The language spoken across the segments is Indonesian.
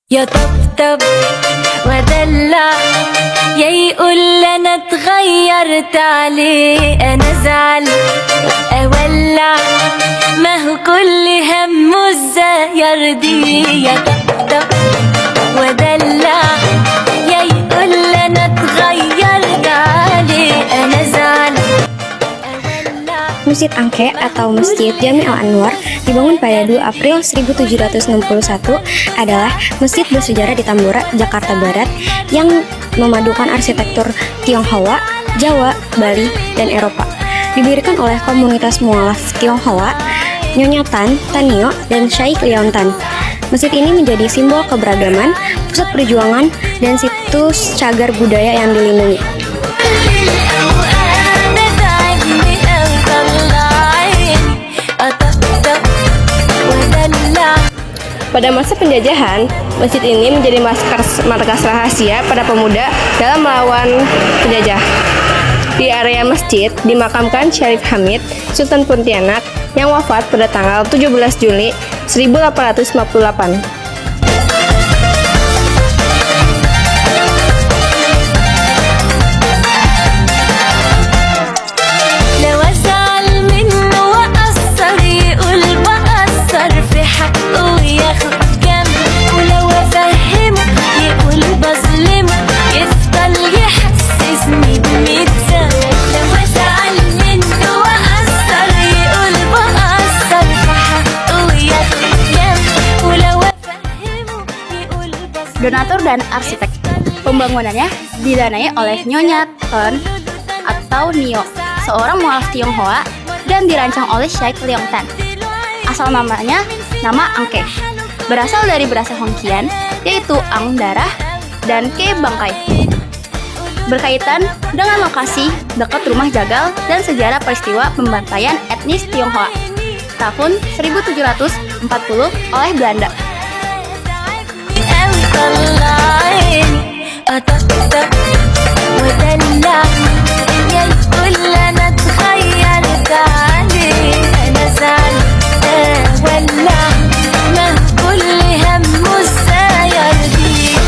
يا طبطب ودلع يا يقول انا اتغيرت عليه انا ازعل اولع ما هو كل همه ازاي يرضيه يا طبطب ودلع يا يقول انا اتغيرت عليه انا ازعل. Masjid Angke atau Masjid Jami Al-Anwar dibangun pada 2 April 1761 adalah masjid bersejarah di Tambora, Jakarta Barat yang memadukan arsitektur Tionghoa, Jawa, Bali, dan Eropa. Didirikan oleh komunitas mualaf Tionghoa, Nyonya Tan, Tanio, dan Syekh Leon Tan. Masjid ini menjadi simbol keberagaman, pusat perjuangan, dan situs cagar budaya yang dilindungi. Pada masa penjajahan, masjid ini menjadi markas rahasia para pemuda dalam melawan penjajah. Di area masjid dimakamkan Syarif Hamid, Sultan Pontianak, yang wafat pada tanggal 17 Juli 1858. Donatur dan arsitek. Pembangunannya didanai oleh Nyonya Tan atau Nio, seorang mualaf Tionghoa, dan dirancang oleh Syekh Leong Tan. Asal namanya nama Angke, berasal dari bahasa Hongkian, yaitu Ang darah dan Ke bangkai. Berkaitan dengan lokasi dekat rumah jagal dan sejarah peristiwa pembantaian etnis Tionghoa tahun 1740 oleh Belanda. أطقطق ودلع يا يقول أنا اتغيرت عليه أنا زعل أولع ما كل همه ازاي يرضيه.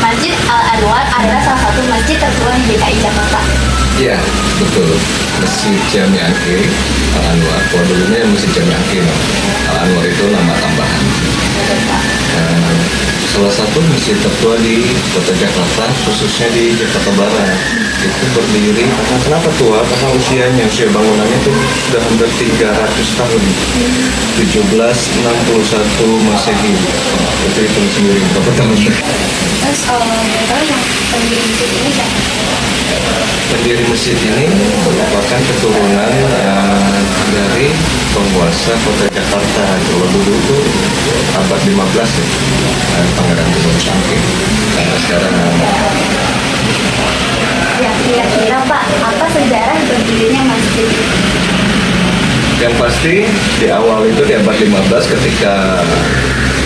Masjid Al-Anwar adalah salah satu masjid tertua di DKI Jakarta. Iya, betul. Masjid Jami Angke Al-Anwar. Kalau dulunya Masjid Jami Angke, Al-Anwar itu nama tambahan. Salah satu masjid tertua di kota Jakarta, khususnya di Jakarta Barat. Itu berdiri, kenapa tua? Karena usia bangunannya itu sudah hampir 300 tahun. 1761 Masehi. Itu hitung sendiri berapa tahun. Terus yang pendiri masjid ini siapa? Pendiri masjid ini merupakan keturunan dari penguasa kota Jakarta. Kalau dulu tuh abad 15 ya, Pangeran Tengku Sangkin. Nah, sekarang Ya, kira-kira Pak, apa sejarah berdirinya masjid? yang pasti di awal itu di abad 15 ketika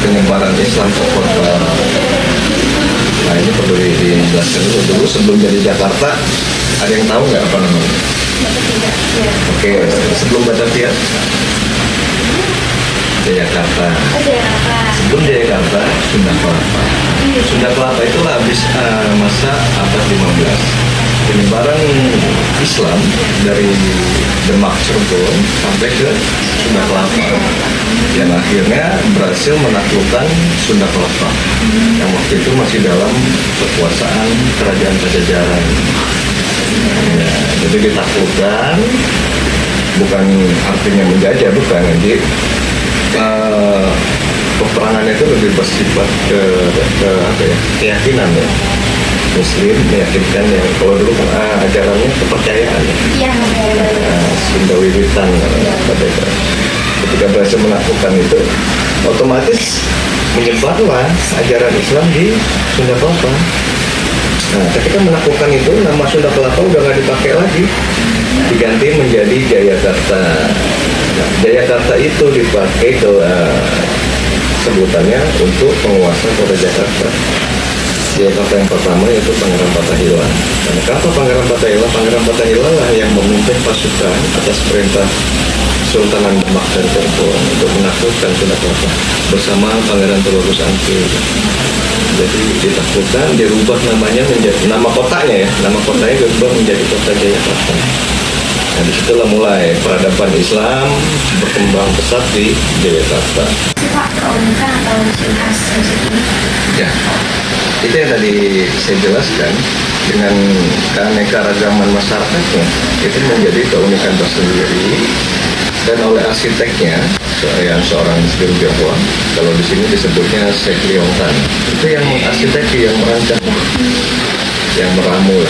penyebaran Islam ke kota. Nah ini perlu dijelaskan dulu sebelum jadi Jakarta. Ada yang tahu nggak apa namanya? Oke, sebelum Batavia, Jayakarta. Sebelum Jayakarta, Sunda Kelapa. Sunda Kelapa itu habis masa abad 15. Penyebaran Islam dari Demak Cirebon sampai ke Sunda Kelapa yang akhirnya berhasil menaklukkan Sunda Kelapa yang waktu itu masih dalam kekuasaan kerajaan Pajajaran. Ya, jadi ditaklukkan bukan artinya menjajah, bukan. Jadi peperangan itu lebih bersifat ke apa ya, keyakinan ya. Muslim meyakinkan ya, kalau dulu kan ajarannya kepercayaan ya. Iya, Sunda Wiwitan ketika berhasil menaklukkan itu otomatis menyebarlah ajaran Islam di Sunda Kelapa. Nah, ketika menaklukkan itu nama Sunda Kelapa udah nggak dipakai lagi, diganti menjadi Jayakarta. Nah, Jayakarta itu dipakai ke sebutannya untuk penguasa kota Jakarta. Jakarta yang pertama yaitu Pangeran Patahila. Dan kenapa Pangeran Patahila? Pangeran Patahila lah yang memimpin pasukan atas perintah Sultanan Demak dan Cirebon untuk menaklukkan Sunda Kelapa bersama Pangeran Tengku Sangkin. Jadi ditaklukkan, dirubah namanya menjadi nama kotanya ya, nama kotanya dirubah menjadi kota Jayakarta. Nah disitulah mulai peradaban Islam berkembang pesat di Jayakarta. Pak, keunikan atau ciri khas masjid ini? Ya, itu yang tadi saya jelaskan dengan keanekaragaman masyarakatnya itu menjadi keunikan tersendiri dan oleh arsiteknya yang seorang Muslim Tionghoa, kalau di sini disebutnya Sheikh Leong Tan, itu yang arsitek yang merancang, yang meramu.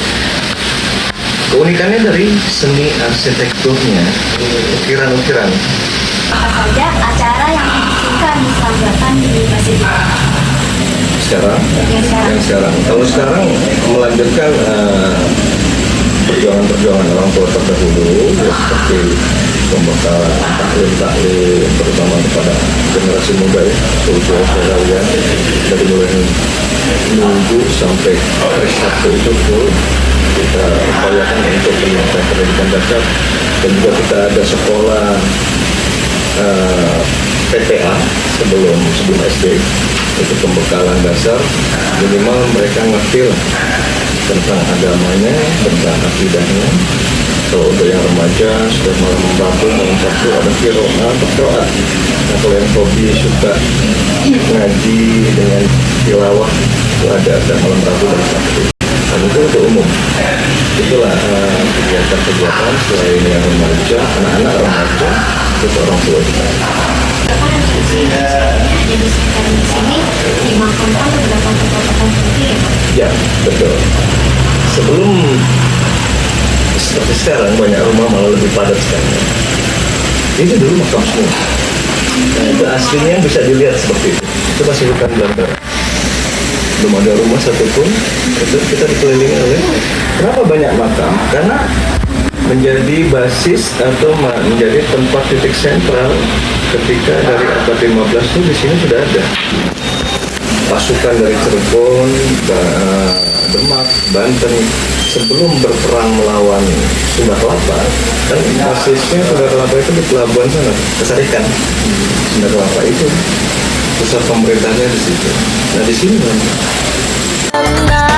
Keunikannya dari seni arsitekturnya, ukiran-ukiran. Apa saja acara yang dilakukan diselenggarakan di masjid ini? Sekarang, yang sekarang. Kalau sekarang melanjutkan perjuangan-perjuangan orang tua terdahulu, ya, seperti pembekalan taklim, terutama kepada generasi muda ya, saudara ya, dari mulai minggu sampai hari Sabtu itu full kita upayakan untuk pendidikan dasar, dan juga kita ada sekolah PTA sebelum SD, itu pembekalan dasar minimal mereka ngerti lah tentang agamanya, tentang akidahnya. Kalau untuk yang remaja sudah malam Rabu, malam Sabtu ada berdoa. Nah kalau yang hobi suka ngaji dengan tilawah itu ada malam Rabu dan Sabtu. Dan itu untuk umum. Itulah kegiatan-kegiatan selain yang remaja, anak-anak remaja, itu orang tua kita. Jadi sekarang di sini dimakamkan beberapa tokoh-tokoh penting ya? Ya, betul. Sebelum seperti sekarang banyak rumah malah lebih padat sekarang. Itu dulu makam semua. Nah, itu aslinya bisa dilihat seperti itu. Itu masih bukan Belanda. Belum ada rumah satupun. Itu kita dikelilingi oleh. Kenapa banyak makam? Karena menjadi basis atau menjadi tempat titik sentral ketika dari abad 15 itu di sini sudah ada pasukan dari Cirebon, Demak, Banten sebelum berperang melawan Sunda Kelapa. Kan basisnya Sunda Kelapa itu di pelabuhan sana, Kesarikan. Sunda Kelapa itu pusat pemerintahnya di situ. Nah di sini Allah